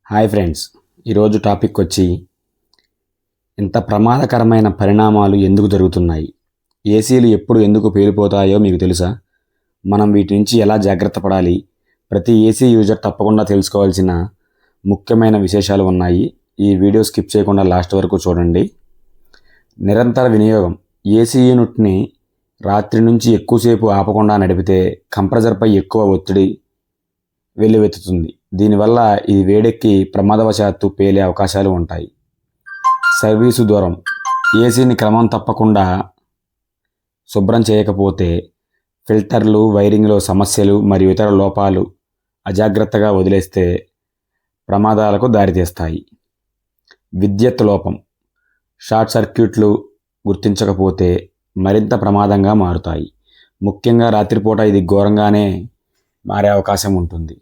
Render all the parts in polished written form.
Hi friends, ఈరోజు topic వచ్చి ఇంత ప్రమాదకరమైన పరిణామాలు ఎందుకు జరుగుతున్నాయి, ఏసీలు ఎప్పుడు ఎందుకు పేలిపోతాయో మీకు తెలుసా? మనం వీటి నుంచి ఎలా జాగ్రత్త పడాలి, ప్రతి ఏసీ యూజర్ తప్పకుండా తెలుసుకోవాల్సిన ముఖ్యమైన విశేషాలు ఉన్నాయి. ఈ వీడియో స్కిప్ చేయకుండా లాస్ట్ వరకు చూడండి. నిరంతర వినియోగం. ఏసీ యూనిట్ని రాత్రి నుంచి ఎక్కువసేపు ఆపకుండా నడిపితే కంప్రెసర్పై ఎక్కువ ఒత్తిడి వెల్లువెత్తుతుంది. దీనివల్ల ఇది వేడెక్కి ప్రమాదవశాత్తు పేలే అవకాశాలు ఉంటాయి. సర్వీసు దూరం. ఏసీని క్రమం తప్పకుండా శుభ్రం చేయకపోతే ఫిల్టర్లు, వైరింగ్లో సమస్యలు మరియు ఇతర లోపాలు అజాగ్రత్తగా వదిలేస్తే ప్రమాదాలకు దారితీస్తాయి. విద్యుత్ లోపం. షార్ట్ సర్క్యూట్లు గుర్తించకపోతే మరింత ప్రమాదంగా మారుతాయి. ముఖ్యంగా రాత్రిపూట ఇది ఘోరంగానే మారే అవకాశం ఉంటుంది.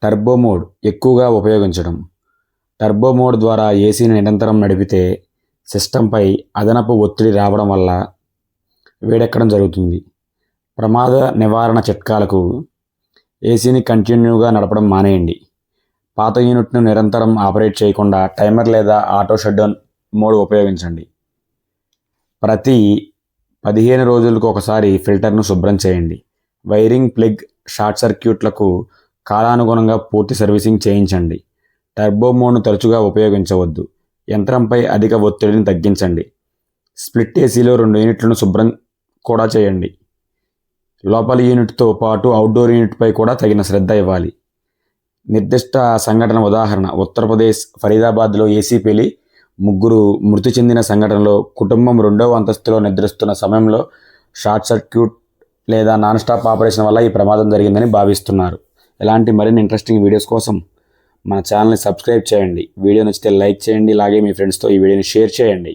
టర్బో మోడ్ ఎక్కువగా ఉపయోగించడం. టర్బో మోడ్ ద్వారా ఏసీని నిరంతరం నడిపితే సిస్టంపై అదనపు ఒత్తిడి రావడం వల్ల వేడెక్కడం జరుగుతుంది. ప్రమాద నివారణ చిట్కాలకు ఏసీని కంటిన్యూగా నడపడం మానేయండి. పాత యూనిట్ను నిరంతరం ఆపరేట్ చేయకుండా టైమర్ లేదా ఆటో షట్డౌన్ మోడ్ ఉపయోగించండి. ప్రతి 15 రోజులకు ఒకసారి ఫిల్టర్ను శుభ్రం చేయండి. వైరింగ్, ప్లగ్, షార్ట్ సర్క్యూట్లకు కాలానుగుణంగా పూర్తి సర్వీసింగ్ చేయించండి. టర్బో మోడ్ను తరచుగా ఉపయోగించవద్దు. యంత్రంపై అధిక ఒత్తిడిని తగ్గించండి. స్ప్లిట్ ఏసీలో 2 యూనిట్లను శుభ్రం కూడా చేయండి. లోపలి యూనిట్తో పాటు అవుట్డోర్ యూనిట్పై కూడా తగిన శ్రద్ధ ఇవ్వాలి. నిర్దిష్ట సంఘటన ఉదాహరణ: ఉత్తరప్రదేశ్ ఫరీదాబాద్లో ఏసీ పేలి 3 మృతి చెందిన సంఘటనలో కుటుంబం 2వ అంతస్తులో నిద్రిస్తున్న సమయంలో షార్ట్ సర్క్యూట్ లేదా నాన్ స్టాప్ ఆపరేషన్ వల్ల ఈ ప్రమాదం జరిగిందని భావిస్తున్నారు. ఇలాంటి మరిన్ని ఇంట్రెస్టింగ్ వీడియోస్ కోసం మన ఛానల్ని సబ్స్క్రైబ్ చేయండి. వీడియో నచ్చితే లైక్ చేయండి. అలాగే మీ ఫ్రెండ్స్తో ఈ వీడియోని షేర్ చేయండి.